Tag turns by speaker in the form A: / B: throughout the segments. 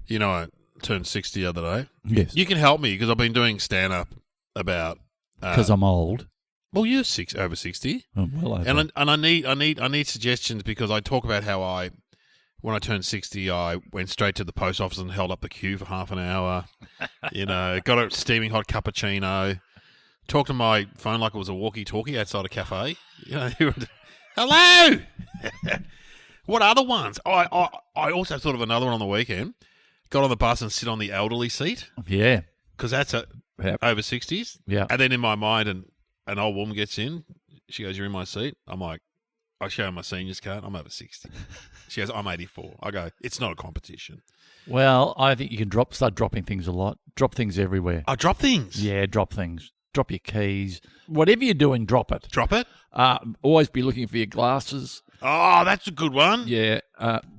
A: You know, I turned 60 the other day.
B: Yes.
A: You can help me because I've been doing stand-up about...
B: Because I'm old.
A: Well, you're over 60.
B: I'm well over.
A: And I need suggestions because I talk about how when I turned 60, I went straight to the post office and held up the queue for half an hour. You know, got a steaming hot cappuccino. Talked to my phone like it was a walkie-talkie outside a cafe. You know, hello. What other ones? I also thought of another one on the weekend. Got on the bus and sit on the elderly seat.
B: Yeah.
A: Because that's over 60s.
B: Yeah.
A: And then in my mind, an old woman gets in. She goes, "You're in my seat." I'm like, I show her my seniors card. I'm over 60. She goes, "I'm 84. I go, "It's not a competition."
B: Well, I think you can start dropping things a lot. Drop things everywhere.
A: I drop things.
B: Yeah, drop things. Drop your keys. Whatever you're doing, drop it.
A: Drop it?
B: Always be looking for your glasses.
A: Oh, that's a good one.
B: Yeah.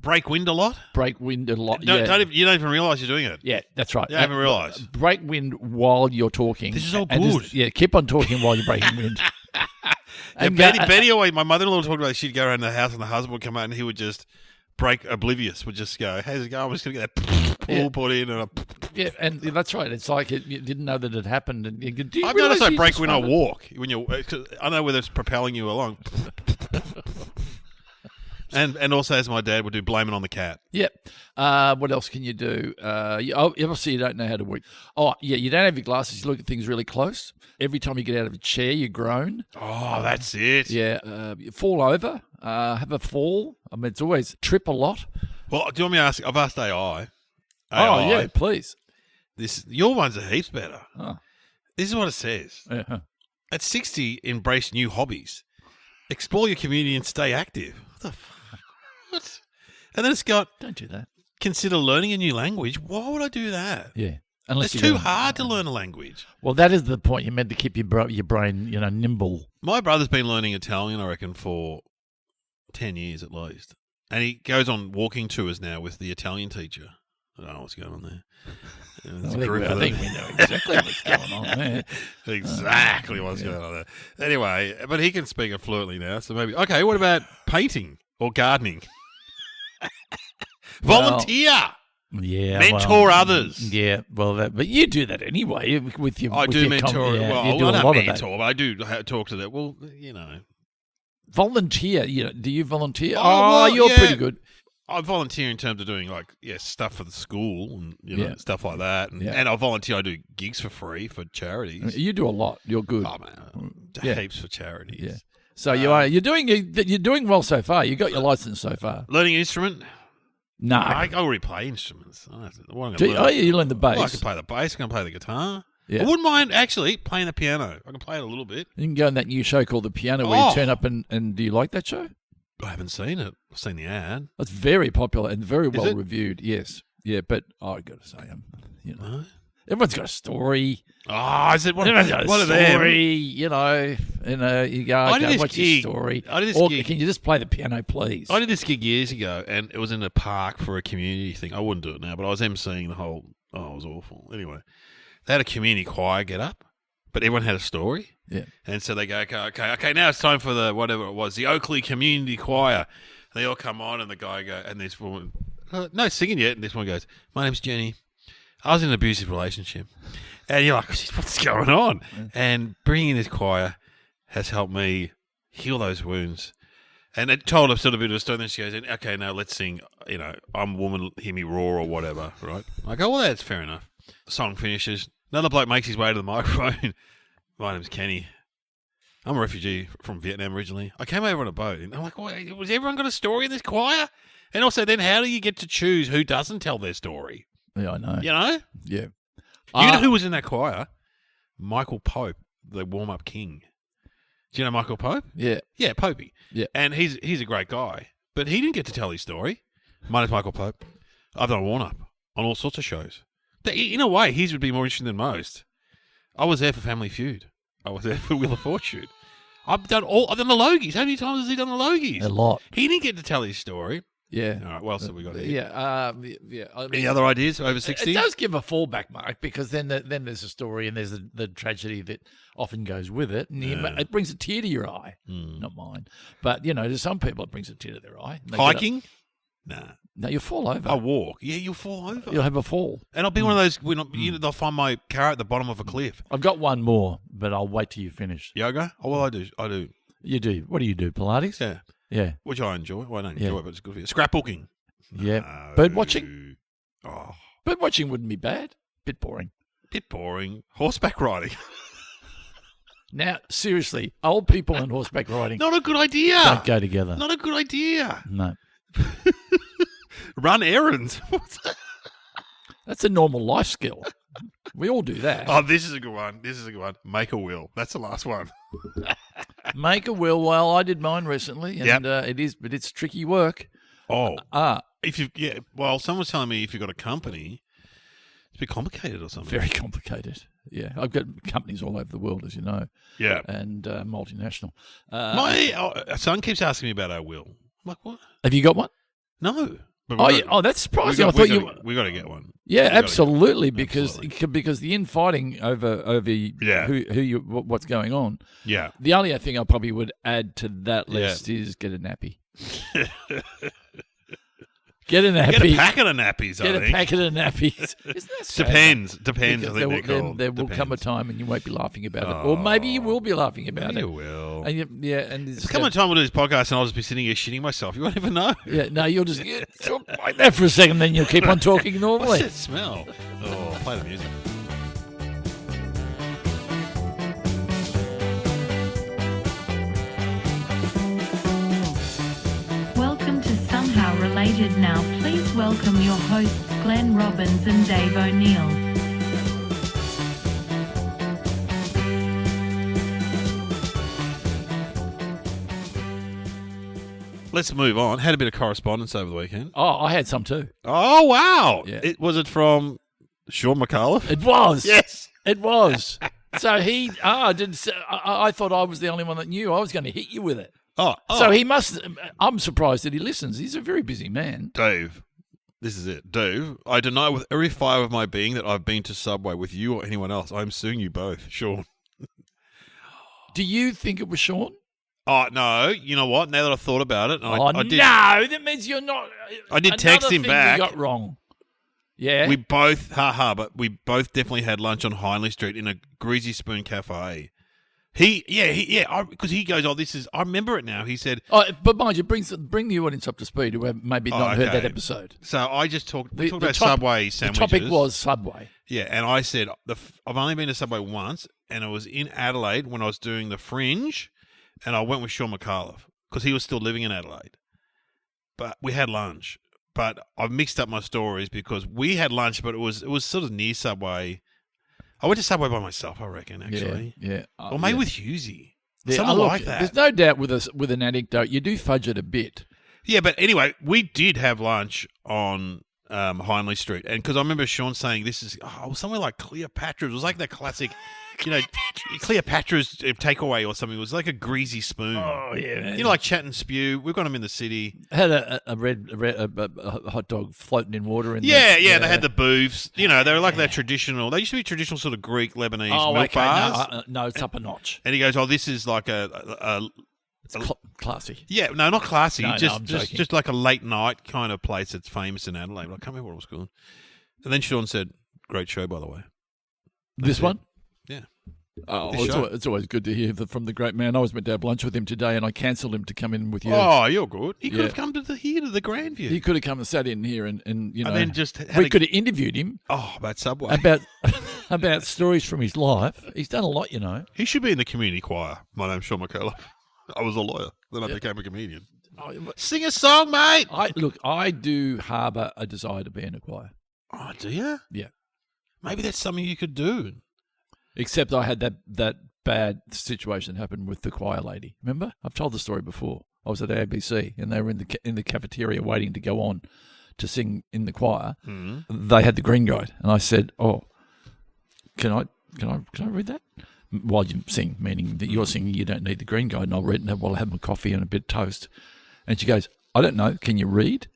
A: Break wind a lot?
B: Break wind a lot.
A: You don't even realise you're doing it.
B: Yeah, that's right.
A: You don't even realise.
B: Break wind while you're talking.
A: This is all good.
B: Keep on talking while you're breaking wind.
A: And Betty always, my mother-in-law talked about it. She'd go around the house and the husband would come out and he would just break oblivious, would just go, "How's it going? I'm just going to get that pool put in."
B: Yeah, and that's right. It's like you didn't know that it happened. And you could,
A: I've noticed I break when I walk. I know whether it's propelling you along. And also, as my dad would do, blame it on the cat.
B: Yep. What else can you do? Obviously, you don't know how to work. Oh, yeah, you don't have your glasses. You look at things really close. Every time you get out of a chair, you groan.
A: Oh, that's it.
B: Yeah. You fall over. Have a fall. I mean, it's always trip a lot.
A: Well, do you want me to ask? I've asked AI.
B: Oh, yeah, please.
A: Your ones are heaps better.
B: Oh.
A: This is what it says.
B: Uh-huh.
A: At 60, embrace new hobbies. Explore your community and stay active. What the fuck? What? And then it's got,
B: don't do that.
A: Consider learning a new language. Why would I do that?
B: Yeah.
A: It's too hard to learn a language.
B: Well, that is the point. You're meant to keep your brain, nimble.
A: My brother's been learning Italian, I reckon, for 10 years at least. And he goes on walking tours now with the Italian teacher. I don't know what's going on there.
B: I think we know exactly what's going on there.
A: Exactly what's going on there. Anyway, but he can speak it fluently now, so maybe. Okay, what about painting or gardening? Volunteer.
B: Yeah,
A: mentor others.
B: Yeah, but you do that anyway with your.
A: I do mentor.
B: You do a lot of that.
A: But I do talk to that. Well,
B: volunteer. Do you volunteer?
A: You're
B: pretty good.
A: I volunteer in terms of doing stuff for the school and stuff like that, and I volunteer. I do gigs for free for charities.
B: You do a lot. You're good.
A: Oh man, heaps for charities.
B: Yeah. So you're doing well so far. You got your license so far.
A: Learning an instrument.
B: No.
A: I already play instruments.
B: You learn the bass.
A: I can play the bass. I can play the guitar.
B: Yeah.
A: I wouldn't mind actually playing the piano. I can play it a little bit.
B: You can go on that new show called The Piano where you turn up and do you like that show?
A: I haven't seen it. I've seen the ad.
B: It's very popular and very well reviewed. Yes. Yeah, but I've got to say, everyone's got a story.
A: Oh, is it one
B: everyone's got a
A: one
B: story,
A: of them?
B: you go, what's your story?
A: I did this gig.
B: Can you just play the piano, please?
A: I did this gig years ago, and it was in a park for a community thing. I wouldn't do it now, but I was emceeing the whole... Oh, it was awful. Anyway, they had a community choir get up, but everyone had a story.
B: Yeah.
A: And so they go, okay, now it's time for the, whatever it was, the Oakley Community Choir. And they all come on, and the guy goes, and this woman, no singing yet, and this one goes, "My name's Jenny. I was in an abusive relationship." And you're like, what's going on? Yeah. And bringing in this choir has helped me heal those wounds. And it told us sort of a bit of a story. Then she goes, "Okay, now let's sing, I'm a woman, hear me roar," or whatever, right? I go, well, that's fair enough. The song finishes. Another bloke makes his way to the microphone. "My name's Kenny. I'm a refugee from Vietnam originally. I came over on a boat." And I'm like, was everyone got a story in this choir? And also, then how do you get to choose who doesn't tell their story?
B: Yeah, I know.
A: Yeah. You know who was in that choir? Michael Pope, the warm-up king. Do you know Michael Pope?
B: Yeah.
A: Yeah, Popey.
B: Yeah.
A: And he's a great guy. But he didn't get to tell his story. My name's Michael Pope. I've done a warm-up on all sorts of shows. In a way, his would be more interesting than most. I was there for Family Feud. I was there for Wheel of Fortune. I've done the Logies. How many times has he done the Logies?
B: A lot.
A: He didn't get to tell his story.
B: Yeah.
A: All right, what else have we got here?
B: Yeah.
A: Any other ideas over 60?
B: It does give a fallback, Mark, because then there's a story and there's the tragedy that often goes with it. And it brings a tear to your eye. Not mine. But, to some people it brings a tear to their eye.
A: Hiking? Nah.
B: No, you'll fall over.
A: I'll walk. Yeah, you'll fall over.
B: You'll have a fall.
A: And I'll be one of those, they'll find my car at the bottom of a cliff.
B: I've got one more, but I'll wait till you finish.
A: Yoga? Oh, well, I do.
B: You do. What do you do? Pilates?
A: Yeah.
B: Yeah.
A: Which I enjoy. Well, I don't enjoy it, but it's good for you. Scrapbooking.
B: Yeah.
A: No.
B: Bird watching?
A: Oh,
B: Bird watching wouldn't be bad. Bit boring.
A: bit boring. Horseback riding.
B: Now, seriously, old people and horseback riding
A: Not a good idea.
B: don't go together.
A: Not a good idea.
B: No.
A: Run errands.
B: That's a normal life skill. We all do that.
A: Oh, this is a good one. Make a will. That's the last one.
B: Make a will. Well, I did mine recently, and it's tricky work.
A: Oh,
B: Ah,
A: someone was telling me if you've got a company, it's a bit complicated or something.
B: very complicated. Yeah, I've got companies all over the world, as you know,
A: Yeah.
B: and multinational.
A: My son keeps asking me about our will. I'm like, what?
B: Have you got one?
A: No. But
B: That's surprising. I thought
A: we got to get one.
B: Yeah,
A: We gotta
B: absolutely.
A: get one.
B: Because the infighting over what's going on.
A: Yeah.
B: The only thing I probably would add to that list is get a nappy. Get a nappy.
A: Get a packet of nappies,
B: Get
A: I
B: a
A: think.
B: packet of nappies. Isn't that sad?
A: Depends,
B: Because
A: I think they're called.
B: there will come a
A: Depends.
B: time and you won't be laughing about it, or maybe you will be laughing about
A: You
B: it.
A: will.
B: And and
A: There's come a time we'll do this podcast and I'll just be sitting here shitting myself. You won't even know.
B: yeah, no, you'll just talk like that for a second, then you'll keep on talking
A: What's
B: normally.
A: that smell? Oh, play the music.
C: Welcome to Somehow Related Now. Please welcome your hosts Glenn Robbins and Dave O'Neill.
A: Let's move on. Had a bit of correspondence over the weekend.
B: Oh, I had some too.
A: Oh, wow.
B: Yeah.
A: Was it from Sean McAuliffe?
B: It was.
A: Yes.
B: It was. So he, I thought I was the only one that knew. I was going to hit you with it.
A: Oh.
B: So he must, I'm surprised that he listens. He's a very busy man.
A: Dave, this is it. Dave, I deny with every fibre of my being that I've been to Subway with you or anyone else. I'm suing you both, Sean.
B: Do you think it was Sean?
A: Oh, no. You know what? Now that I've thought about it, I did.
B: No, that means you're not.
A: I did text
B: another
A: him
B: thing
A: back.
B: You got wrong. Yeah.
A: We both, but we both definitely had lunch on Hindley Street in a Greasy Spoon Cafe. Because he goes, I remember it now. He said,
B: but mind you, bring the audience up to speed who have maybe not heard that episode.
A: So I just we talked about
B: top-
A: Subway sandwiches.
B: The topic was Subway.
A: Yeah, and I said, I've only been to Subway once, and it was in Adelaide when I was doing the Fringe, and I went with Sean McAuliffe because he was still living in Adelaide. But we had lunch. But I've mixed up my stories because we had lunch, but it was sort of near Subway. I went to Subway by myself, I reckon, actually.
B: Yeah.
A: Or maybe with Husey.
B: Yeah,
A: Someone
B: look,
A: like that.
B: There's no doubt with an anecdote, you do fudge it a bit.
A: Yeah, but anyway, we did have lunch on Hindley Street. And because I remember Sean saying this is somewhere like Cleopatra's. It was like that classic, Cleopatra's takeaway or something. It was like a greasy spoon.
B: Oh, yeah.
A: You know, like Chat and Spew. We've got them in the city.
B: Had a hot dog floating in water.
A: Yeah, they had the booths. You know, they were like that traditional. They used to be traditional sort of Greek, Lebanese milk bars.
B: No, it's up a notch.
A: And he goes, this is like a
B: classy.
A: Yeah, no, not classy.
B: No, I'm
A: just like a late night kind of place that's famous in Adelaide. I can't remember what it was called. And then Sean said, "Great show, by the way."
B: This one?
A: Yeah.
B: Oh,
A: This show.
B: it's always good to hear from the great man. I was meant to have lunch with him today, and I cancelled him to come in with you.
A: Oh, you're good. He could have come to the Grandview.
B: He could have come and sat in here, and you know,
A: and then just
B: we could have interviewed him.
A: About Subway.
B: About stories from his life. He's done a lot, you know.
A: He should be in the community choir. My name's Sean McAuliffe. I was a lawyer. Then I became a comedian. Sing a song, mate.
B: I do harbour a desire to be in a choir.
A: Oh, do you?
B: Yeah.
A: Maybe that's something you could do.
B: Except I had that bad situation happen with the choir lady. Remember? I've told the story before. I was at ABC and they were in the cafeteria waiting to go on to sing in the choir. Mm-hmm. They had the green guide, and I said, "Oh, can I read that while you sing?" Meaning that you're singing, you don't need the green guide, and I'll read it while I have my coffee and a bit of toast. And she goes, "I don't know. Can you read?"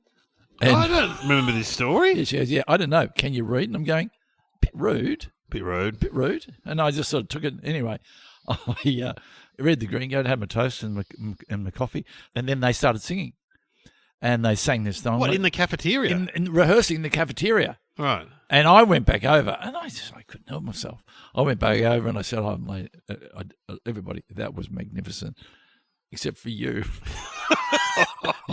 B: And
A: I don't remember this story.
B: Yeah, she goes, "Yeah, I don't know. Can you read?" And I'm going, "Bit rude."
A: Bit rude.
B: And I just sort of took it. Anyway, I read the green guide, had my toast and my coffee, and then they started singing. and they sang this song.
A: What, in the cafeteria?
B: In rehearsing in the cafeteria.
A: Right.
B: And I went back over, and I couldn't help myself. I went back over and I said, "Oh, mate, everybody, that was magnificent, except for you.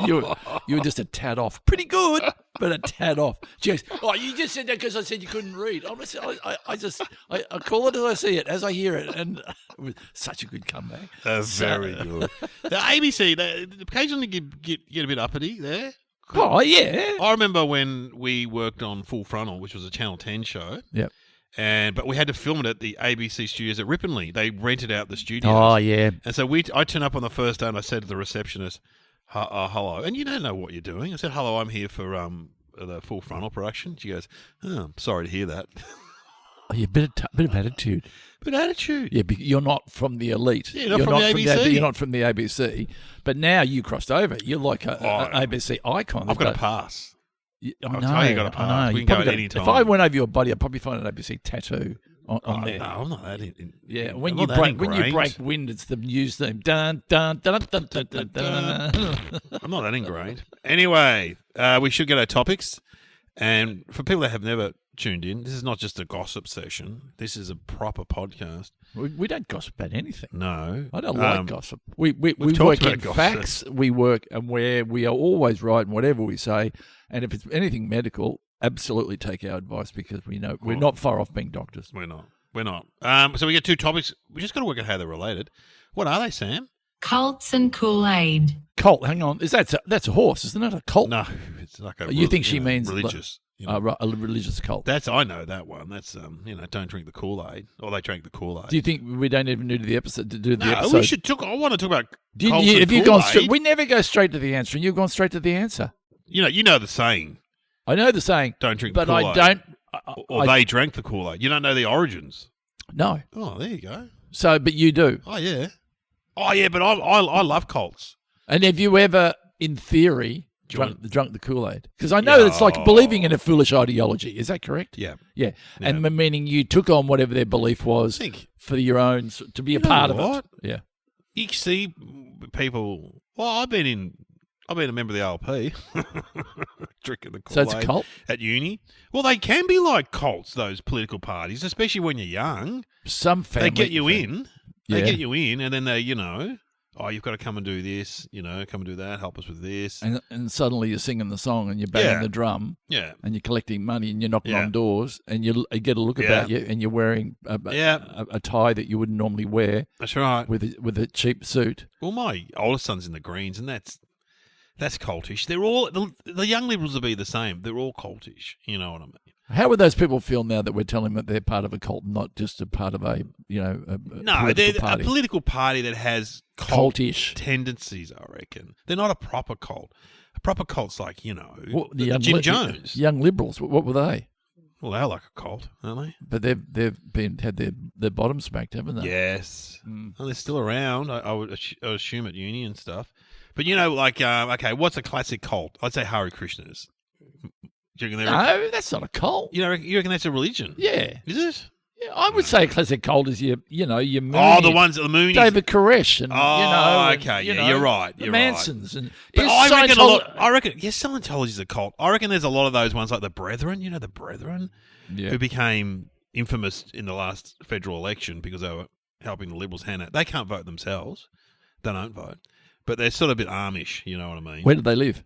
B: you were just a tad off. Pretty good, but a tad off." She goes, "Oh, you just said that because I said you couldn't read." I call it as I see it, as I hear it, and it was such a good comeback.
A: Very good. The ABC, they occasionally get a bit uppity there.
B: Oh yeah.
A: I remember when we worked on Full Frontal, which was a Channel 10 show.
B: Yep.
A: But we had to film it at the ABC studios at Ripponley. They rented out the studios.
B: Oh yeah.
A: And so I turned up on the first day and I said to the receptionist, hello. And you don't know what you're doing. I said, hello, I'm here for the Full Frontal production. She goes, oh, I'm sorry to hear that.
B: Oh, yeah, bit of attitude.
A: But attitude.
B: Yeah, you're not from the elite.
A: Yeah, you're not from the ABC.
B: You're not from the ABC. But now you crossed over. You're like an ABC icon.
A: I've got a pass.
B: I know.
A: Tell you got a pass.
B: I know.
A: We can go at any time.
B: If I went over your body, I'd probably find an ABC tattoo on there.
A: No, I'm not that.
B: Yeah, when you break wind, it's the news theme. Dun dun dun dun dun dun dun.
A: I'm not that ingrained. Anyway, we should get our topics. And for people that have never tuned in, this is not just a gossip session. This is a proper podcast.
B: We don't gossip about anything.
A: No,
B: I don't like gossip. We work in
A: gossip.
B: facts. We work and where we are always right in whatever we say. And if it's anything medical, absolutely take our advice because we know we're not far off being doctors.
A: We're not. So we get two topics. We just got to work out how they're related. What are they, Sam?
C: Cults and Kool-Aid.
B: Colt, hang on. That's a horse, isn't it? A cult?
A: No, it's like a.
B: You think she means
A: religious?
B: Right, a religious cult.
A: I know that one. That's don't drink the Kool-Aid, or they drank the Kool-Aid.
B: Do you think we don't even do the episode?
A: No, we should talk. I want to talk about.
B: Have you gone straight? We never go straight to the answer, and you've gone straight to the answer.
A: You know the saying.
B: I know the saying.
A: Don't drink
B: but
A: the Kool-Aid.
B: I don't.
A: Or they drank the Kool-Aid. You don't know the origins.
B: No.
A: Oh, there you go.
B: So, but you do.
A: Oh yeah. But I love cults.
B: And have you ever, in theory, drunk the Kool-Aid? Because I know it's like believing in a foolish ideology. Is that correct?
A: Yeah.
B: Yeah. And meaning you took on whatever their belief was for your own, to be a part of it. Yeah.
A: You see people. Well, I've been a member of the ALP, drinking the Kool-Aid.
B: So it's a cult
A: at uni. Well, they can be like cults. Those political parties, especially when you're young.
B: Some family
A: they get you in.
B: Yeah.
A: They get you in, and then they, you've got to come and do this, come and do that, help us with this.
B: And suddenly you're singing the song and you're banging the drum.
A: Yeah.
B: And you're collecting money and you're knocking on doors and you get a look about you and you're wearing a tie that you wouldn't normally wear.
A: That's right.
B: With a cheap suit.
A: Well, my oldest son's in the Greens, and that's cultish. They're all the young Liberals will be the same. They're all cultish. You know what I mean?
B: How would those people feel now that we're telling them that they're part of a cult, not just a part of a
A: they're
B: party?
A: A political party that has
B: cultish
A: tendencies, I reckon. They're not a proper cult. A proper cult's like,
B: the
A: Jim Jones.
B: Young Liberals, what were they?
A: Well, they're like a cult, aren't they?
B: But they've had their bottom smacked, haven't they?
A: Yes. Well, they're still around. I would assume at uni and stuff. But what's a classic cult? I'd say Hare Krishnas.
B: No, that's not a cult.
A: You reckon that's a religion?
B: Yeah.
A: Is it?
B: Yeah, I would say a classic cult is your Moonies.
A: Oh, the Moonies.
B: David Koresh and,
A: you're right.
B: The Mansons. And
A: but I reckon Scientology's a cult. I reckon there's a lot of those ones like the Brethren, the Brethren, who became infamous in the last federal election because they were helping the Liberals hand out. They can't vote themselves. They don't vote. But they're sort of a bit Amish, you know what I mean?
B: Where do they live?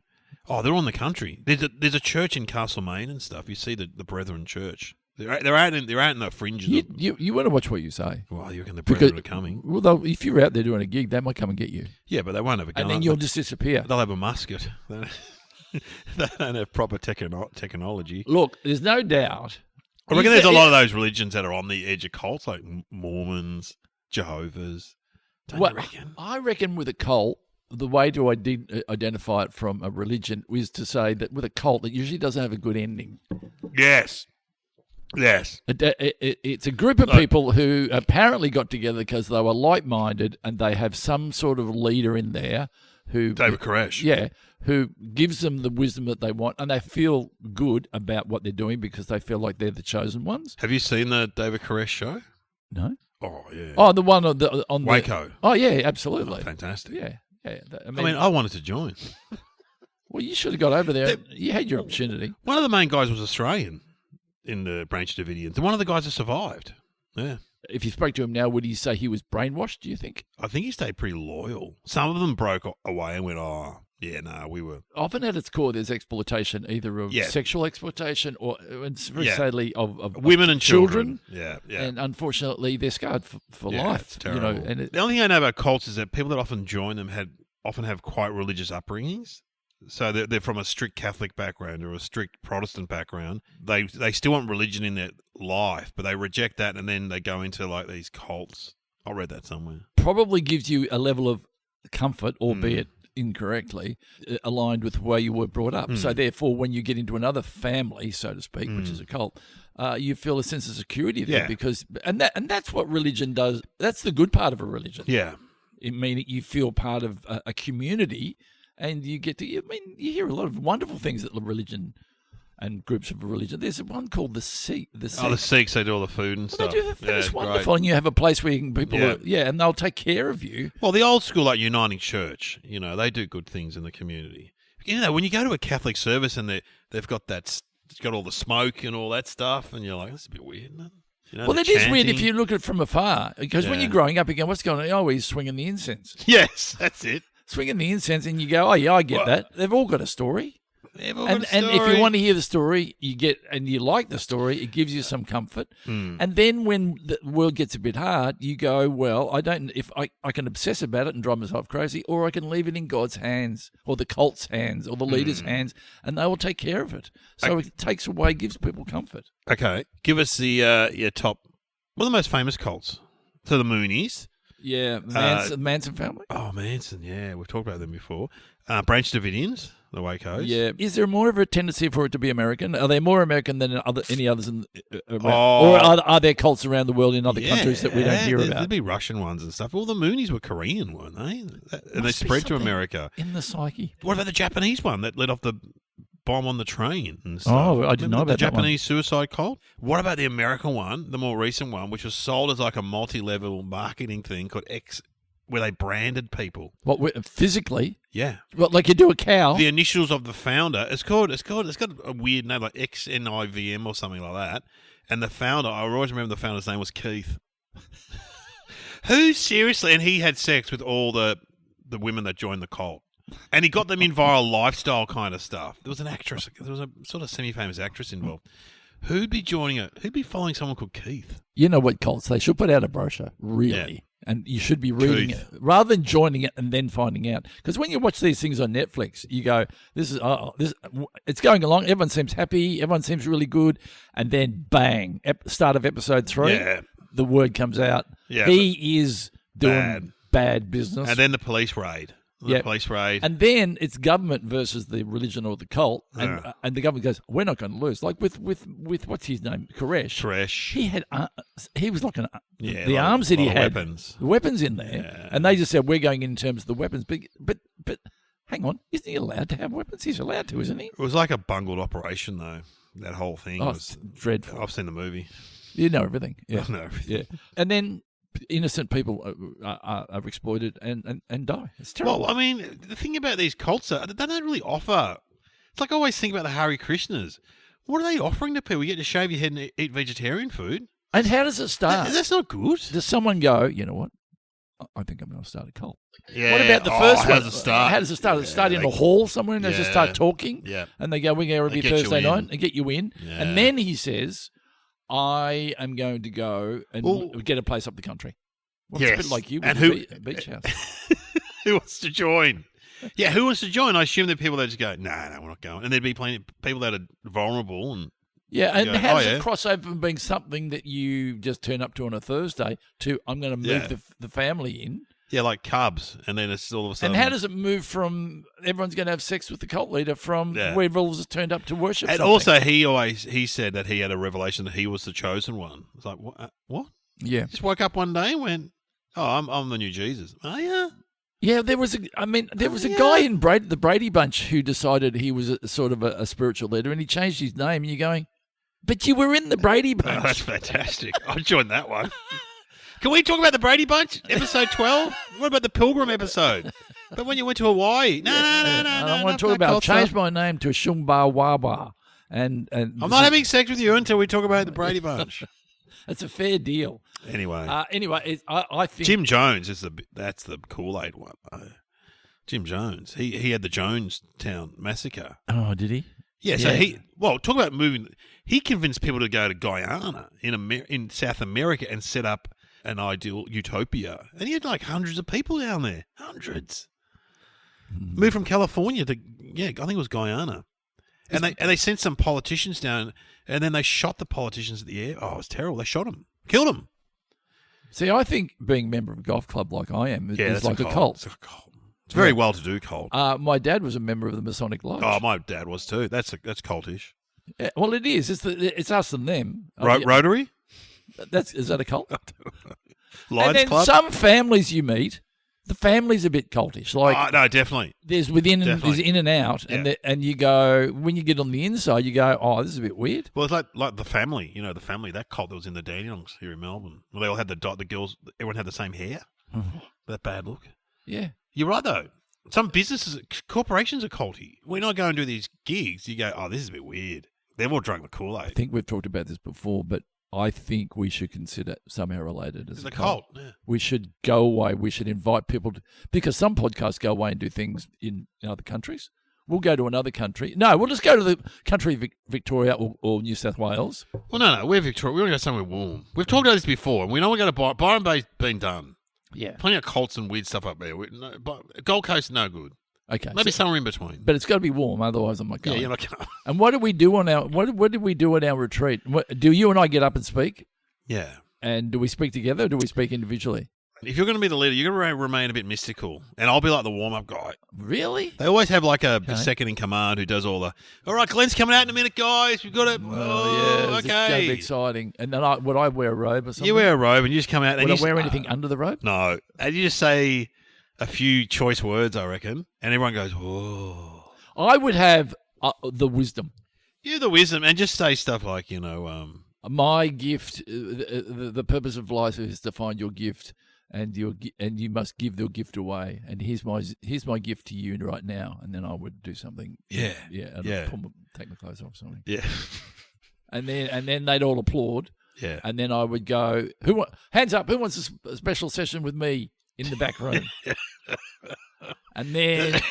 A: Oh, they're on the country. There's a church in Castlemaine and stuff. You see the Brethren Church. They're out in the fringes.
B: You want to watch what you say.
A: Well, you reckon the Brethren are coming?
B: Well, if you're out there doing a gig, they might come and get you.
A: Yeah, but they won't have a gun.
B: And then you'll just disappear.
A: They'll have a musket. They don't have proper technology.
B: Look, there's no doubt.
A: I reckon there's a lot of those religions that are on the edge of cults, like Mormons, Jehovah's. Don't you reckon?
B: I reckon with a cult, the way to identify it from a religion is to say that with a cult, it usually doesn't have a good ending.
A: Yes.
B: It's a group of people who apparently got together because they were like-minded and they have some sort of leader in there
A: David Koresh.
B: Yeah, who gives them the wisdom that they want and they feel good about what they're doing because they feel like they're the chosen ones.
A: Have you seen the David Koresh show?
B: No.
A: Oh, yeah.
B: Oh, the one on
A: Waco.
B: Oh, yeah, absolutely.
A: Oh, fantastic.
B: Yeah.
A: I mean, I wanted to join.
B: Well, you should have got over there. You had your opportunity.
A: One of the main guys was Australian in the Branch Davidians, and one of the guys that survived. Yeah.
B: If you spoke to him now, would he say he was brainwashed, do you think?
A: I think he stayed pretty loyal. Some of them broke away and went, oh, yeah, no, we were.
B: Often at its core, there's exploitation, either of sexual exploitation or, and very sadly, of
A: women and children.
B: Yeah. And unfortunately, they're scarred for life.
A: It's terrible.
B: And
A: the only thing I know about cults is that people that often join them often have quite religious upbringings. So they're from a strict Catholic background or a strict Protestant background. They still want religion in their life, but they reject that, and then they go into like these cults. I read that somewhere.
B: Probably gives you a level of comfort, albeit incorrectly, aligned with where you were brought up. So therefore, when you get into another family, so to speak, which is a cult, you feel a sense of security there because that's what religion does. That's the good part of a religion.
A: Yeah,
B: it means you feel part of a community. And you get to, you hear a lot of wonderful things that religion and groups of religion. There's one called the Sikh.
A: The Sikhs, they do all the food and stuff.
B: They do. It's wonderful. Great. And you have a place where you can, and they'll take care of you.
A: Well, the old school, like Uniting Church, they do good things in the community. When you go to a Catholic service and they've got it's got all the smoke and all that stuff, and you're like, that's a bit weird, isn't it?
B: Well, it is weird if you look at it from afar. Because when you're growing up, you go, what's going on? Oh, he's swinging the incense.
A: Yes, that's it.
B: Swinging the incense, and you go, oh, yeah, I get that. They've all got a story. And if you want to hear the story, you like the story, it gives you some comfort. And then when the world gets a bit hard, you go, well, I can obsess about it and drive myself crazy, or I can leave it in God's hands, or the cult's hands, or the leader's hands, and they will take care of it. So it takes away, gives people comfort.
A: Okay. Give us the your top, one of the most famous cults. So the Moonies.
B: Yeah, Manson family.
A: Oh, Manson, yeah. We've talked about them before. Branch Davidians, the Wacos.
B: Yeah. Is there more of a tendency for it to be American? Are they more American than any others or are there cults around the world in other countries that we don't hear about?
A: There'd be Russian ones and stuff. Well, the Moonies were Korean, weren't they? And they spread to America.
B: In the psyche.
A: What about the Japanese one that let off the bomb on the train and stuff?
B: Oh, I didn't know about
A: the Japanese suicide cult. What about the American one, the more recent one, which was sold as like a multi-level marketing thing called X, where they branded people?
B: What, physically?
A: Yeah.
B: What, like you do a cow?
A: The initials of the founder. It's got a weird name like XNIVM or something like that. And the founder, I always remember the founder's name was Keith. Who seriously? And he had sex with all the women that joined the cult. And he got them in via lifestyle kind of stuff. There was an actress. There was a sort of semi-famous actress involved. Who'd be joining it? Who'd be following someone called Keith?
B: You know what, cults? They should put out a brochure, really. Yeah. And you should be reading it rather than joining it and then finding out. Because when you watch these things on Netflix, you go, it's going along. Everyone seems happy. Everyone seems really good. And then, bang, start of episode 3, the word comes out. Yeah, he is doing bad business.
A: And then the police raid. The police raid.
B: And then it's government versus the religion or the cult. And the government goes, we're not going to lose. Like with what's his name? Koresh. He was like the arms that he had. Weapons in there. Yeah. And they just said, we're going in terms of the weapons. But hang on. Isn't he allowed to have weapons? He's allowed to, isn't he?
A: It was like a bungled operation, though. That whole thing was
B: dreadful.
A: I've seen the movie.
B: You know everything. Yeah.
A: I know everything.
B: Yeah. And then innocent people are exploited and die. It's terrible.
A: Well, I mean, the thing about these cults, they don't really offer. It's like I always think about the Hare Krishnas. What are they offering to people? You get to shave your head and eat vegetarian food.
B: And how does it start?
A: That's not good.
B: Does someone go, you know what? I think I'm going to start a cult.
A: Yeah.
B: What about the first one?
A: How does it start?
B: How does it start? Does it start in a hall somewhere and they just start talking?
A: Yeah.
B: And they go, we're going to be Thursday night and get you in. Yeah. And then he says, I am going to go and get a place up the country. Well, it's a bit like you with a beach house.
A: Who wants to join? Yeah, who wants to join? I assume there are people that just go, no, we're not going. And there'd be plenty of people that are vulnerable. And
B: how does it cross over from being something that you just turn up to on a Thursday to I'm going to move the family in?
A: Yeah, like Cubs, and then it's all of a sudden.
B: And how does it move from everyone's going to have sex with the cult leader from we've all just turned up to worship?
A: And also, he said that he had a revelation that he was the chosen one. It's like what?
B: Yeah,
A: just woke up one day and went, "Oh, I'm the new Jesus." Oh yeah.
B: Yeah, there was a guy in the Brady Bunch who decided he was a sort of a spiritual leader, and he changed his name. And you're going, but you were in the Brady Bunch.
A: Oh, that's fantastic. I'll join that one. Can we talk about the Brady Bunch, episode 12? What about the Pilgrim episode? But when you went to Hawaii, no.
B: I want to talk about change my name to Shumba Waba. And
A: I'm not having sex with you until we talk about the Brady Bunch.
B: It's a fair deal.
A: Anyway,
B: I think
A: Jim Jones that's the Kool-Aid one. Jim Jones, he had the Jonestown massacre.
B: Oh, did he?
A: Yeah, so talk about moving. He convinced people to go to Guyana in South America and set up an ideal utopia. And he had like hundreds of people down there. Hundreds. Moved from California to, I think it was Guyana. And they sent some politicians down, and then they shot the politicians at the air. Oh, it was terrible. They shot them. Killed them.
B: See, I think being a member of a golf club like I am is like a cult.
A: It's a cult. It's a very well-to-do cult.
B: My dad was a member of the Masonic Lodge.
A: Oh, my dad was too. That's cultish.
B: Yeah, well, it is. It's us and them.
A: Rotary?
B: Is that a cult?
A: Lions
B: and then
A: Club?
B: some families you meet, the family's a bit cultish. Like,
A: no, definitely.
B: There's there's in and out, and you go, when you get on the inside, you go, oh, this is a bit weird.
A: Well, it's like the family, that cult that was in the Dandenongs here in Melbourne. Well, they all had the girls, everyone had the same hair. That bad look.
B: Yeah.
A: You're right, though. Some businesses, corporations are culty. When I go and do these gigs, you go, oh, this is a bit weird. They've all drunk the Kool-Aid.
B: I think we've talked about this before, but I think we should consider somehow related as
A: it's
B: a
A: cult. Yeah.
B: We should go away. We should invite people to, because some podcasts go away and do things in other countries. We'll go to another country. No, we'll just go to the country of Victoria or New South Wales.
A: Well, no, we're Victoria. We want to go somewhere warm. We've talked about this before, and we know we're going to Byron Bay's been done.
B: Yeah.
A: Plenty of cults and weird stuff up there. Gold Coast, no good.
B: Okay.
A: Maybe somewhere in between.
B: But it's got to be warm, otherwise I'm not going.
A: Yeah, you're not going.
B: And what did we do on our what did we do at our retreat? Do you and I get up and speak?
A: Yeah.
B: And do we speak together or do we speak individually?
A: If you're going to be the leader, you're going to remain a bit mystical. And I'll be like the warm-up guy.
B: Really?
A: They always have like a second in command who does all the, all right, Glenn's coming out in a minute, guys. We've got to,
B: yeah,
A: okay.
B: It's going to be exciting. And then would I wear a robe or something?
A: You wear a robe and you just come out.
B: Would I wear anything under the robe?
A: No. And you just say a few choice words, I reckon. And everyone goes, whoa.
B: I would have the wisdom.
A: You have the wisdom and just say stuff like,
B: my gift, the purpose of life is to find your gift. And you must give your gift away. And here's my gift to you right now. And then I would do something.
A: Yeah.
B: Take my clothes off or something.
A: Yeah.
B: And then they'd all applaud.
A: Yeah.
B: And then I would go, hands up, who wants a special session with me in the back room? And then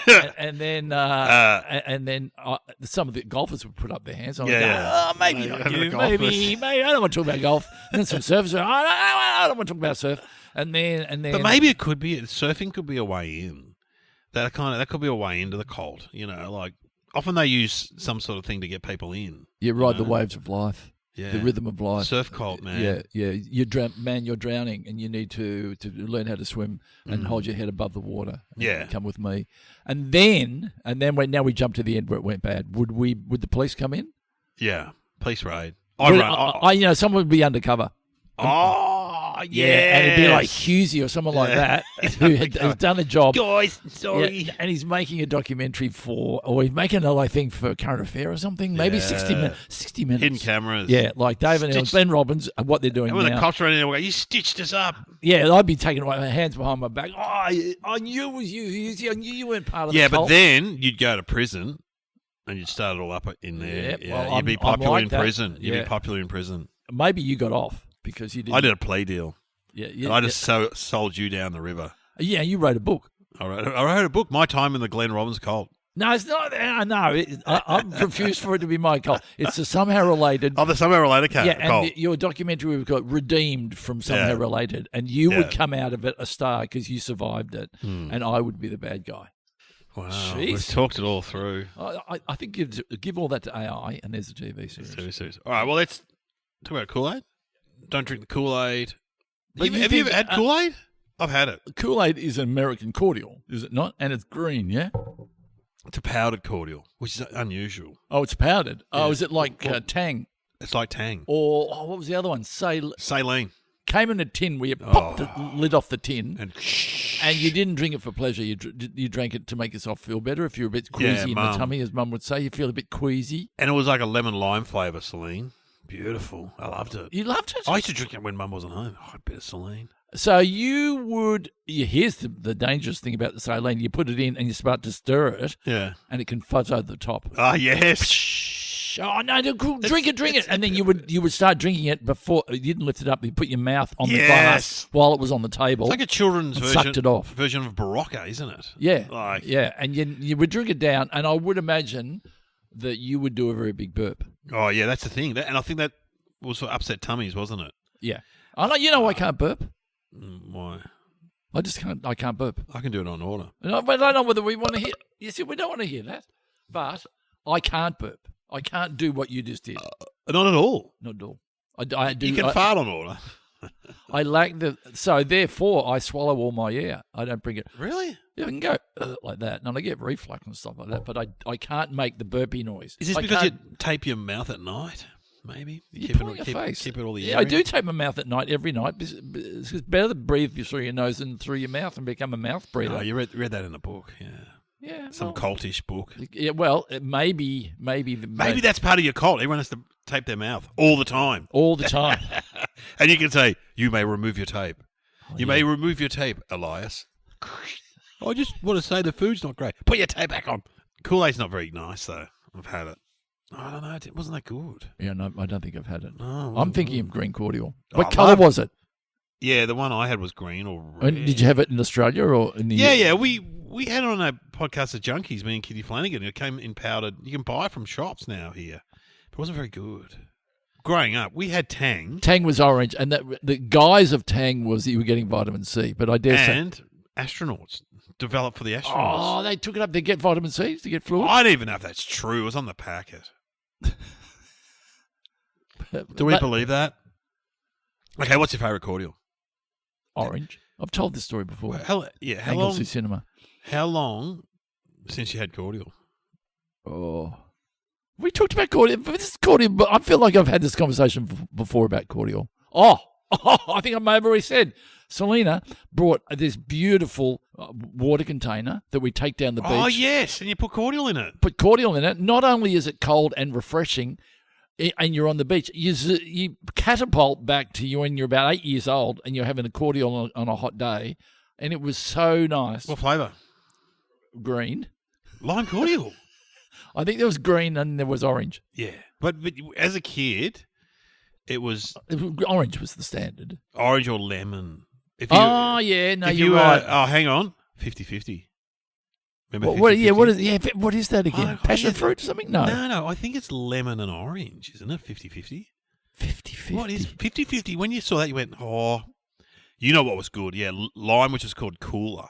B: some of the golfers would put up their hands. I would go, maybe not you, maybe I don't want to talk about golf. And then some surfers, I don't want to talk about surf. And then,
A: but maybe it could be surfing could be a way in. That could be a way into the cult. Like often they use some sort of thing to get people in.
B: You ride the waves of life.
A: Yeah.
B: The rhythm of life.
A: Surf cult, man.
B: Yeah. You're drowning, and you need to learn how to swim and hold your head above the water.
A: Yeah.
B: Come with me. And then now we jump to the end where it went bad. Would the police come in?
A: Yeah. Police raid.
B: Someone would be undercover.
A: Yeah.
B: And it'd be like Husey or someone like that who's done a job.
A: Guys, sorry.
B: Yeah, and he's making a documentary or he's making another thing for Current Affair or something. Maybe 60 minutes.
A: Hidden cameras.
B: Yeah, like David and Glenn Robbins, what they're doing
A: and when
B: now.
A: the cops are in there, you stitched us up.
B: Yeah, I'd be taking my hands behind my back. Oh, I knew it was you, Husey. I knew you weren't part of the
A: cult.
B: cult.
A: But then you'd go to prison and you'd start it all up in there.
B: Well,
A: you'd be popular in prison. You'd be popular in prison.
B: Maybe you got off because you didn't.
A: I did a play deal.
B: Yeah,
A: I just sold you down the river.
B: Yeah, you wrote a book.
A: I wrote a book, My Time in the Glenn Robbins Cult.
B: No, it's not. No, I'm confused for it to be my cult. It's a somehow related.
A: Oh, the somehow related cult.
B: Yeah, and your documentary we've got redeemed from somehow related, and you would come out of it a star because you survived it, and I would be the bad guy.
A: Wow,
B: Jeez.
A: We've talked it all through.
B: I think give all that to AI, and there's a TV series.
A: All right, well, let's talk about Kool-Aid. Don't drink the Kool-Aid.
B: But
A: have you ever had Kool-Aid? I've had it.
B: Kool-Aid is an American cordial, is it not? And it's green, yeah?
A: It's a powdered cordial, which is unusual.
B: Oh, it's powdered.
A: Yeah.
B: Oh, is it like Tang?
A: It's like Tang.
B: Or what was the other one?
A: Saline.
B: Came in a tin where you popped the lid off the tin. And you didn't drink it for pleasure. You drank it to make yourself feel better. If you're a bit queasy in the tummy, as Mum would say, you feel a bit queasy.
A: And it was like a lemon lime flavour, Celine. Beautiful. I loved it.
B: You loved it?
A: I used to drink it when Mum wasn't home. Oh, a bit of Celine.
B: So here's the dangerous thing about the saline. You put it in and you start to stir it,
A: Yeah.
B: and it can fuzz over the top.
A: Oh, yes.
B: Oh no! Drink it, and then you would start drinking it before you didn't lift it up. You put your mouth on the glass while it was on the table.
A: It's like a children's
B: sucked it off.
A: version of Barocca, isn't it?
B: Yeah, yeah, and you would drink it down, and I would imagine that you would do a very big burp.
A: Oh, yeah, that's the thing. And I think that was for upset tummies, wasn't it?
B: Yeah, I know. You know, I can't burp.
A: Why?
B: I just can't. I can't burp.
A: I can do it on order.
B: And I don't know whether we want to hear. You see, we don't want to hear that, but I can't burp. I can't do what you just did.
A: Not at all.
B: Not at all. I do.
A: You can fart on order.
B: I lack so therefore I swallow all my air. I don't bring it.
A: Really?
B: Yeah, I can go like that, and I get reflux and stuff like that, but I can't make the burpy noise.
A: Is this because you tape your mouth at night? Maybe
B: Keep it
A: all the
B: yeah, I do tape my mouth at night every night. It's better to breathe through your nose than through your mouth and become a mouth breather.
A: Oh, you read that in a book, yeah.
B: Yeah,
A: some cultish book.
B: Yeah, well, maybe
A: that's part of your cult. Everyone has to tape their mouth all the time.
B: All the time.
A: And you can say, you may remove your tape. You may remove your tape, Elias. I just want to say the food's not great. Put your tape back on. Kool-Aid's not very nice, though. I've had it. I don't know. It wasn't that good.
B: Yeah, no, I don't think I've had it.
A: No,
B: I'm thinking of green cordial.
A: Oh,
B: What colour was it?
A: Yeah, the one I had was green or red.
B: And did you have it in Australia or in the
A: Yeah. We had it on a podcast of Junkies, me and Kitty Flanagan. It came in powdered. You can buy it from shops now here. But it wasn't very good. Growing up, we had Tang.
B: Tang was orange, and the guise of Tang was that you were getting vitamin C. But I dare say...
A: And astronauts. Developed for the astronauts.
B: Oh, they took it up. They get vitamin C to get fluid?
A: I don't even know if that's true. It was on the packet. Do we believe that? Okay, what's your favourite cordial?
B: Orange. I've told this story before.
A: How
B: Anglesey Cinema.
A: How long since you had cordial?
B: Oh. We talked about cordial. This is cordial, but I feel like I've had this conversation before about cordial. Oh, I think I may have already said. Selena brought this beautiful water container that we take down the beach.
A: Oh, yes, and you put cordial in it.
B: Put cordial in it. Not only is it cold and refreshing, and you're on the beach, you catapult back to you when you're about 8 years old and you're having a cordial on a hot day, and it was so nice.
A: What flavour?
B: Green.
A: Lime cordial.
B: I think there was green and there was orange.
A: Yeah, but as a kid,
B: orange was the standard.
A: Orange or lemon.
B: Yeah, no, you're right.
A: Hang on, 50-50. Remember,
B: what is that again? Passion fruit or something?
A: No, I think it's lemon and orange, isn't it? 50-50.
B: 50-50.
A: What is 50-50? When you saw that, you went, oh, you know what was good? Yeah, lime, which is called cooler.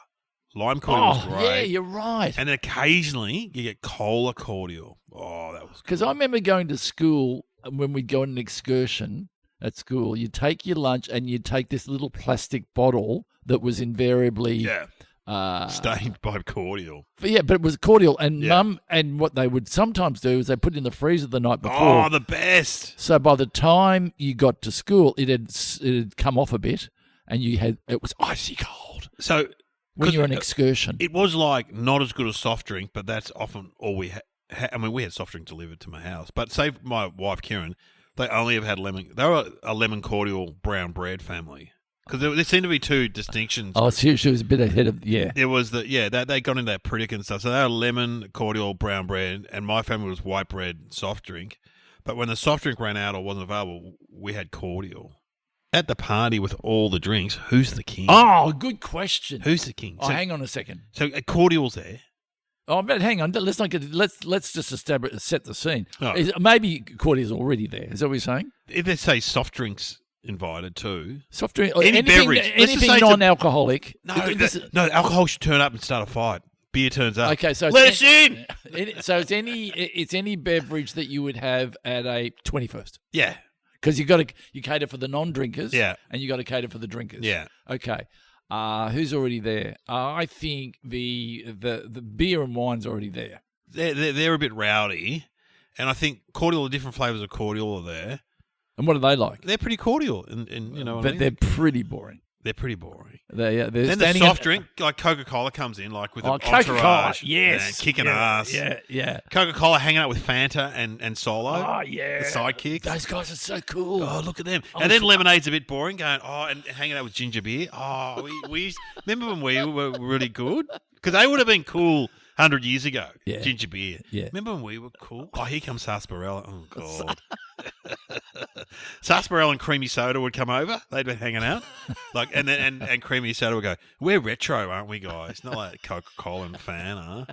A: Lime cordial was great.
B: Yeah, you're right.
A: And then occasionally you get cola cordial. Oh, that was good.
B: Because I remember going to school when we'd go on an excursion at school. You take your lunch and you take this little plastic bottle that was invariably
A: stained by cordial.
B: But it was cordial. And Mum, and what they would sometimes do is they put it in the freezer the night before.
A: Oh, the best.
B: So by the time you got to school, it had come off a bit, and it was icy cold.
A: So
B: when you're on an excursion,
A: it was like not as good as soft drink, but that's often all we had. I mean, we had soft drink delivered to my house, but say my wife Karen, they only ever had lemon. They were a lemon cordial brown bread family. Because there seemed to be two distinctions.
B: Oh, she was a bit ahead of, There
A: was they got into that Pritikin and stuff. So they were lemon, cordial, brown bread, and my family was white bread, soft drink. But when the soft drink ran out or wasn't available, we had cordial. At the party with all the drinks, who's the king?
B: Oh, good question.
A: Who's the king?
B: So, hang on a second.
A: So cordial's there.
B: Oh, but hang on. Let's not get. Let's just set the scene.
A: Oh.
B: Maybe cordial's already there. Is that what you're saying?
A: If they say soft drinks invited too.
B: Soft drink,
A: any beverage,
B: anything non-alcoholic.
A: No, alcohol should turn up and start a fight. Beer turns up.
B: Okay, so
A: let us in.
B: So it's any beverage that you would have at a 21st.
A: Yeah,
B: because you cater for the non-drinkers.
A: Yeah,
B: and you got to cater for the drinkers.
A: Yeah.
B: Okay. Who's already there? I think the beer and wine's already there.
A: They're a bit rowdy, and I think cordial, the different flavors of cordial are there.
B: And what are they like?
A: They're pretty cordial, and you know.
B: But they're pretty boring.
A: They're pretty boring.
B: They're
A: Then the
B: standing
A: soft drink, like Coca-Cola, comes in, like with an
B: Coca-Cola,
A: entourage,
B: yes,
A: and kicking ass.
B: Yeah.
A: Coca-Cola hanging out with Fanta and Solo.
B: Oh yeah,
A: the sidekicks.
B: Those guys are so cool.
A: Oh, look at them. And then Lemonade's a bit boring, going, and hanging out with ginger beer. Oh, we remember when we were really good? Because they would have been cool 100 years ago.
B: Yeah.
A: Ginger beer.
B: Yeah.
A: Remember when we were cool? Oh, here comes sarsaparilla. Oh, God. Sarsaparilla and creamy soda would come over. They'd been hanging out. And creamy soda would go, we're retro, aren't we, guys? Not like Coca-Cola and Fanta.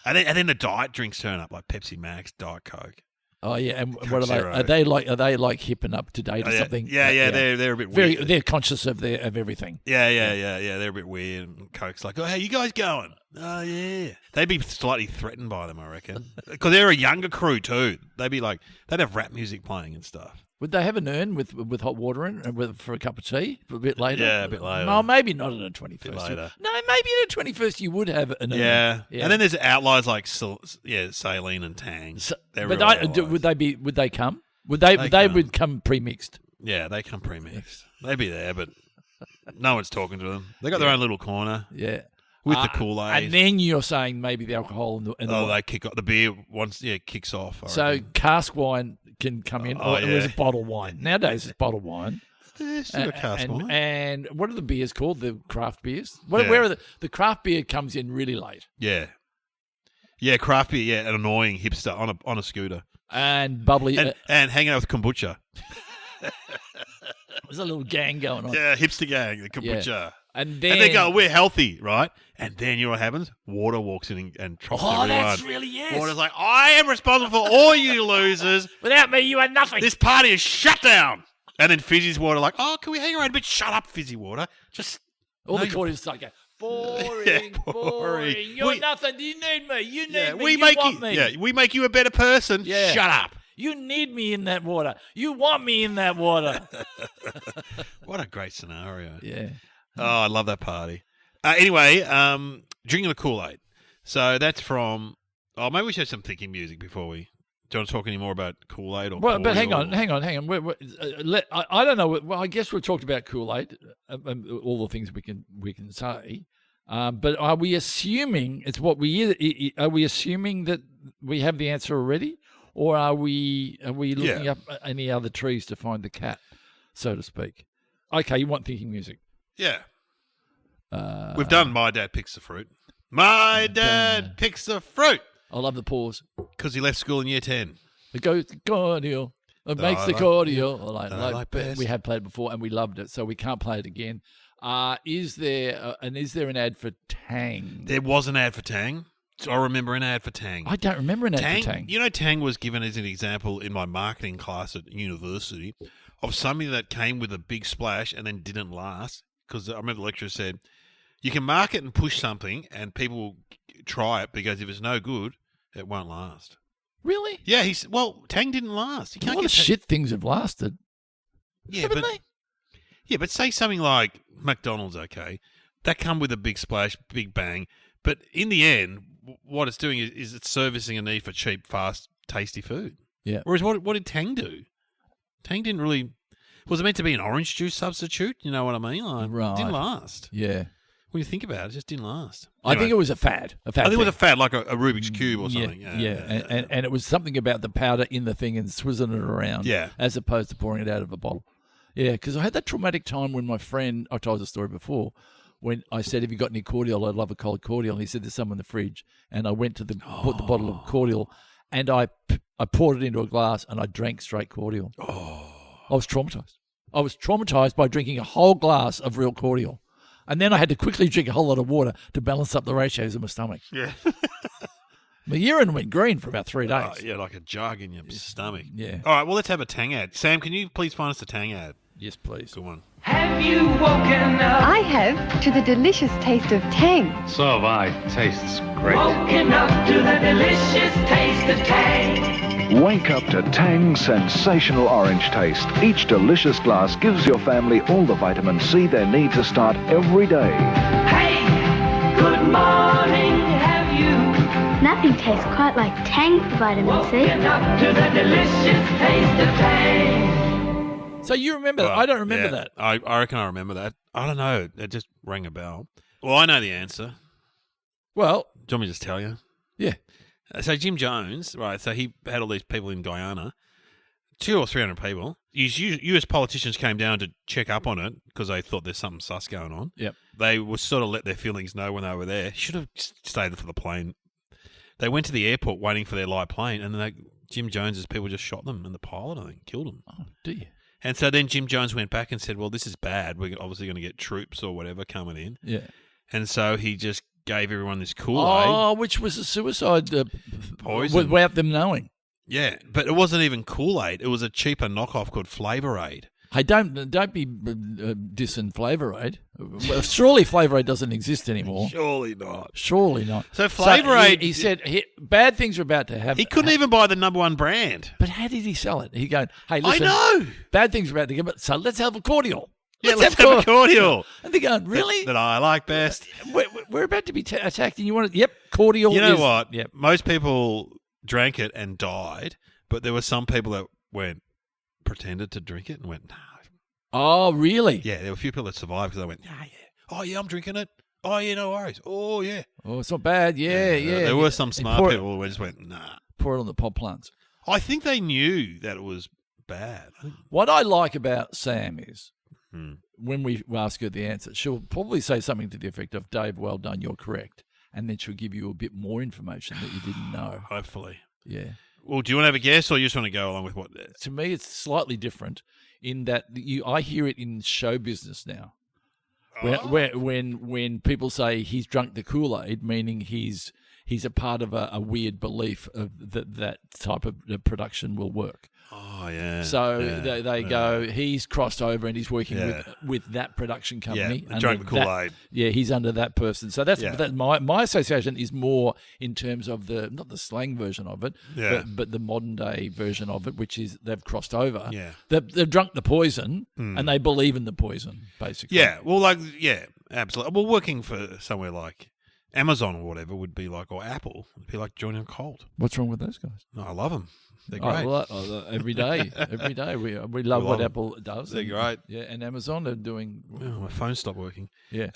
A: And then the diet drinks turn up, like Pepsi Max, Diet Coke.
B: Oh yeah, and
A: Coke
B: what are they?
A: Zero.
B: Are they like hip and up to date or something?
A: Yeah, they're a bit
B: very.
A: weird.
B: They're conscious of everything.
A: Yeah. They're a bit weird. And Coke's like, oh, how you guys going? Oh, yeah. They'd be slightly threatened by them, I reckon. Because they're a younger crew, too. They'd have rap music playing and stuff.
B: Would they have an urn with hot water in for a cup of tea a bit later?
A: Yeah, a bit later.
B: No, maybe not at a 21st.
A: Bit later.
B: No, maybe at a 21st you would have an urn.
A: Yeah. And then there's outliers like saline and Tang.
B: Would they come? Would come pre-mixed.
A: Yeah, they come pre-mixed. They'd be there, but no one's talking to them. They got their own little corner.
B: Yeah.
A: With the Kool-Aid.
B: And then you're saying maybe the alcohol and the
A: they kick off. The beer kicks off.
B: So cask wine can come in, or is it bottled wine? Nowadays it's bottled wine.
A: Yeah, still cask wine.
B: And what are the beers called? The craft beers? Where are the craft beer comes in really late.
A: Yeah. Yeah, craft beer, an annoying hipster on a scooter.
B: And bubbly.
A: And hanging out with kombucha.
B: There's a little gang going on.
A: Yeah, hipster gang, the kombucha.
B: Yeah. And
A: they go, we're healthy, right? And then you know what happens? Water walks in and troughs everyone.
B: That's really, yes.
A: Water's like, I am responsible for all you losers.
B: Without me, you are nothing.
A: This party is shut down. And then Fizzy's Water like, oh, can we hang around a bit? Shut up, Fizzy Water. Just...
B: All the cordials like, boring. You're nothing. You need me. You need me. You want me.
A: Yeah, we make you a better person.
B: Yeah.
A: Shut up.
B: You need me in that water. You want me in that water.
A: What a great scenario.
B: Yeah.
A: Oh, I love that party. Anyway, drinking the Kool-Aid. So that's from... Oh, maybe we should have some thinking music before we... Do you want to talk any more about Kool-Aid?
B: But hang on. I don't know. Well, I guess we've talked about Kool-Aid, all the things we can say. But are we assuming Are we assuming that we have the answer already, or are we looking up any other trees to find the cat, so to speak? Okay, you want thinking music?
A: Yeah. We've done My Dad Picks the Fruit. My Dad Picks the Fruit.
B: I love the pause.
A: Because he left school in year 10.
B: It goes the cordial. It makes the cordial.
A: Like best.
B: We have played it before and we loved it, so we can't play it again. Is there an ad for Tang?
A: There was an ad for Tang. I remember an ad for Tang.
B: I don't remember an ad for Tang.
A: You know, Tang was given as an example in my marketing class at university of something that came with a big splash and then didn't last. Because I remember the lecturer said, you can market and push something and people will try it because if it's no good, it won't last.
B: Really?
A: Yeah, Tang didn't last. You can't
B: a lot of shit things have lasted.
A: Yeah,
B: haven't they?
A: Yeah, but say something like McDonald's, okay, that come with a big splash, big bang, but in the end, what it's doing is it's servicing a need for cheap, fast, tasty food.
B: Yeah.
A: Whereas what did Tang do? Tang didn't really... Was it meant to be an orange juice substitute? You know what I mean?
B: Right.
A: It didn't last.
B: Yeah.
A: When you think about it, it just didn't last.
B: Anyway, I think it was a fad.
A: I think it was a fad, like a Rubik's Cube or something.
B: Yeah. And it was something about the powder in the thing and swizzing it around as opposed to pouring it out of a bottle. Yeah, because I had that traumatic time when my friend, I told the story before, when I said, have you got any cordial? I'd love a cold cordial. And he said, there's some in the fridge. And I went to put the bottle of cordial and I poured it into a glass and I drank straight cordial.
A: Oh.
B: I was traumatized. I was traumatized by drinking a whole glass of real cordial. And then I had to quickly drink a whole lot of water to balance up the ratios in my stomach.
A: Yeah.
B: My urine went green for about 3 days.
A: Yeah, like a jug in your stomach.
B: Yeah.
A: All right, well, let's have a Tang ad. Sam, can you please find us a Tang ad?
B: Yes, please.
A: Good one.
D: Have you woken up?
E: I have, to the delicious taste of Tang.
F: So have I. Tastes great.
D: Woken up to the delicious taste of Tang.
G: Wake up to Tang's sensational orange taste. Each delicious glass gives your family all the vitamin C they need to start every day.
D: Hey, good morning, have you
H: Nothing tastes quite like Tang for vitamin C.
D: woken up to the delicious taste of Tang?
B: So you remember that?
A: Well,
B: I don't remember
A: yeah,
B: that.
A: I reckon I remember that. I don't know. It just rang a bell. Well, I know the answer.
B: Well,
A: Do you want me to just tell you?
B: yeah.
A: So Jim Jones, right? So he had all these people in Guyana, 200 or 300 people. US politicians came down to check up on it because they thought there's something sus going on.
B: Yep.
A: They were sort of let their feelings know when they were there. Should have stayed for the plane. They went to the airport waiting for their light plane, and then Jim Jones's people just shot them, and the pilot, I think, killed them.
B: Oh, do you?
A: And so then Jim Jones went back and said, well, this is bad. We're obviously going to get troops or whatever coming in.
B: Yeah.
A: And so he just gave everyone this Kool-Aid.
B: Oh, which was a suicide
A: Poison.
B: without them knowing.
A: Yeah, but it wasn't even Kool-Aid. It was a cheaper knockoff called Flavor Aid.
B: Hey, don't be dissing Flavor Aid. Well, surely Flavor Aid doesn't exist anymore.
A: Surely not.
B: Surely not.
A: So Flavor Aid...
B: He said bad things are about to happen.
A: He couldn't even buy the number one brand.
B: But how did he sell it? He going, hey, listen.
A: I know.
B: Bad things are about to happen, so let's have a cordial.
A: Yeah, let's have a cordial.
B: And they're going, really?
A: That I like best.
B: We're about to be attacked, and you want to... Yep, cordial.
A: You know what?
B: Yep.
A: Most people drank it and died, but there were some people that pretended to drink it and went, no.
B: Oh, really?
A: Yeah, there were a few people that survived because they went, yeah. Oh, yeah, I'm drinking it. Oh, yeah, no worries. Oh, yeah.
B: Oh, it's not bad. Yeah.
A: There were some smart people who just went, nah.
B: Pour it on the pot plants.
A: I think they knew that it was bad.
B: What I like about Sam is when we ask her the answer, she'll probably say something to the effect of, Dave, well done, you're correct. And then she'll give you a bit more information that you didn't know.
A: Hopefully.
B: Yeah.
A: Well, do you want to have a guess or you just want to go along with what?
B: To me, it's slightly different in that I hear it in show business now. When people say he's drunk the Kool-Aid, meaning he's a part of a weird belief of that type of production will work.
A: Oh, yeah.
B: So they go, he's crossed over and he's working with that production company.
A: Yeah, drunk the Kool-Aid.
B: He's under that person. So that's my association is more in terms of not the slang version of it, but the modern day version of it, which is they've crossed over.
A: Yeah.
B: They've drunk the poison and they believe in the poison, basically.
A: Yeah, well, absolutely. Well, working for somewhere like Amazon or whatever would be like, or Apple, would be like joining a cult.
B: What's wrong with those guys?
A: No, I love them. They're great.
B: Every day we love what Apple does.
A: They're great.
B: Yeah, and Amazon are doing.
A: Oh, my phone stopped working.
B: Yeah.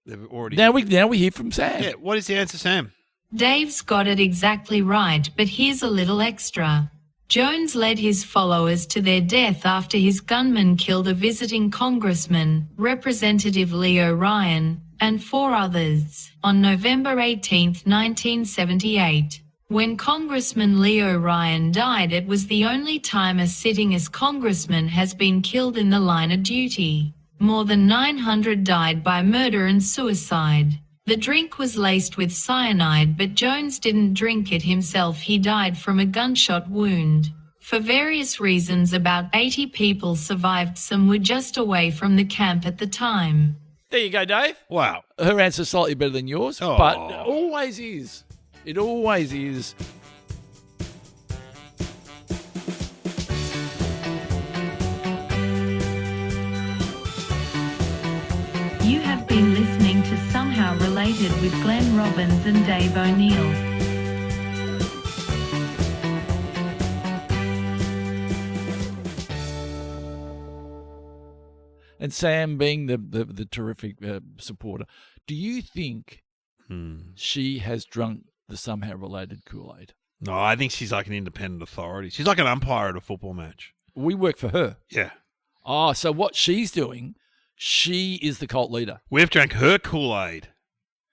A: They've already.
B: Now we hear from Sam.
A: Yeah. What is the answer, Sam?
C: Dave's got it exactly right, but here's a little extra. Jones led his followers to their death after his gunman killed a visiting congressman, Representative Leo Ryan, and 4 others, on November 18, 1978. When Congressman Leo Ryan died, it was the only time a sitting as congressman has been killed in the line of duty. More than 900 died by murder and suicide. The drink was laced with cyanide, but Jones didn't drink it himself. He died from a gunshot wound. For various reasons, about 80 people survived. Some were just away from the camp at the time.
B: There you go, Dave.
A: Wow.
B: Her answer's slightly better than yours, but it always is. It always is.
C: You have been listening to Somehow Related with Glenn Robbins and Dave O'Neill.
B: And Sam being the terrific supporter, do you think she has drunk the somehow related Kool-Aid?
A: No, I think she's like an independent authority. She's like an umpire at a football match.
B: We work for her.
A: Yeah.
B: Oh, so what she's doing, she is the cult leader.
A: We've drank her Kool-Aid.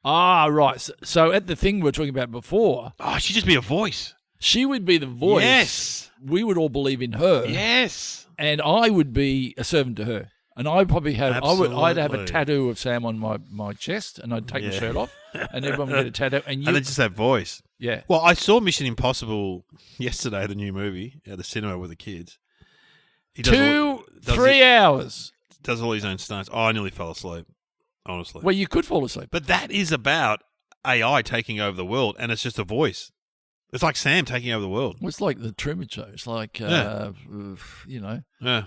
B: Ah, right. So at the thing we were talking about before.
A: Oh, she'd just be a voice.
B: She would be the voice.
A: Yes.
B: We would all believe in her.
A: Yes.
B: And I would be a servant to her. And I'd probably have, I'd have a tattoo of Sam on my chest, and I'd take my shirt off, and everyone would get a tattoo. And
A: then just that voice.
B: Yeah.
A: Well, I saw Mission Impossible yesterday, the new movie, at the cinema with the kids. He does
B: 3 hours.
A: Does all his own stunts. Oh, I nearly fell asleep, honestly.
B: Well, you could fall asleep.
A: But that is about AI taking over the world, and it's just a voice. It's like Sam taking over the world.
B: Well, it's like the Truman Show. It's like, you know.
A: Yeah.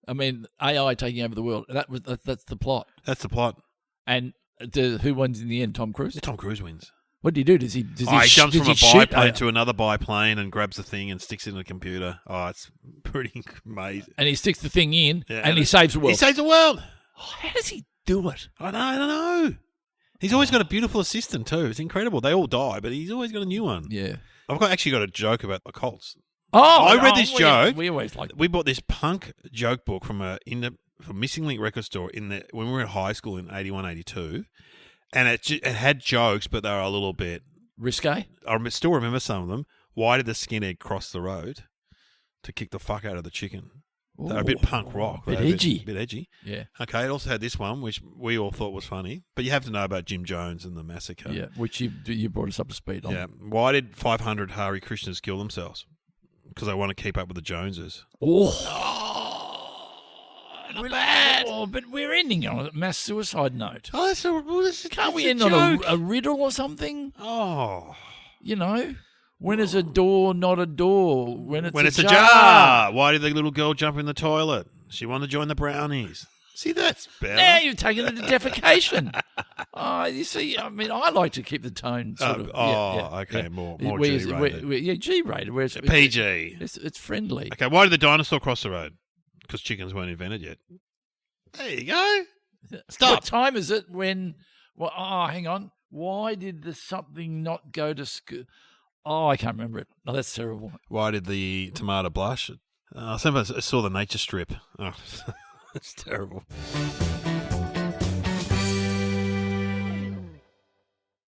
B: I mean, AI taking over the world. That's the plot.
A: That's the plot.
B: And who wins in the end? Tom Cruise?
A: Yeah, Tom Cruise wins.
B: What do you do? Does he
A: He jumps
B: does
A: from a
B: he shoot?
A: biplane to another biplane and grabs the thing and sticks it in the computer. Oh, it's pretty amazing.
B: And he sticks the thing in,
A: Yeah,
B: and he saves the world.
A: He saves the world.
B: Oh, how does he do it?
A: I don't know. He's always got a beautiful assistant too. It's incredible. They all die, but he's always got a new one.
B: Yeah.
A: Actually got a joke about the Colts.
B: Oh,
A: I read this joke.
B: We always like.
A: We bought this punk joke book from Missing Link record store when we were in high school in 81, 82. And it had jokes, but they were a little bit
B: Risque?
A: I still remember some of them. Why did the skinhead cross the road to kick the fuck out of the chicken? They were a bit punk rock.
B: Bit edgy.
A: Bit edgy.
B: Yeah.
A: Okay, it also had this one, which we all thought was funny. But you have to know about Jim Jones and the massacre.
B: Yeah, which you brought us up to speed on.
A: Yeah. Why did 500 Hare Krishnas kill themselves? Because they want to keep up with the Joneses.
B: Not bad. Oh, but we're ending on a mass suicide note.
A: Oh,
B: Can't we end on a riddle or something?
A: Oh.
B: You know, when is a door not a door? When it's
A: a jar. Why did the little girl jump in the toilet? She wanted to join the brownies. See, that's better.
B: Now you've taken it to defecation. You see, I mean, I like to keep the tone sort of.
A: Okay,
B: yeah.
A: more
B: Whereas-
A: G-rated.
B: Yeah, G-rated. Whereas
A: PG.
B: It's friendly.
A: Okay, why did the dinosaur cross the road? Because chickens weren't invented yet. There you go. Stop.
B: What time is it when... Well, hang on. Why did the something not go to school? Oh, I can't remember it. No, that's terrible.
A: Why did the tomato blush? Sometimes I saw the nature strip. Oh, it's terrible.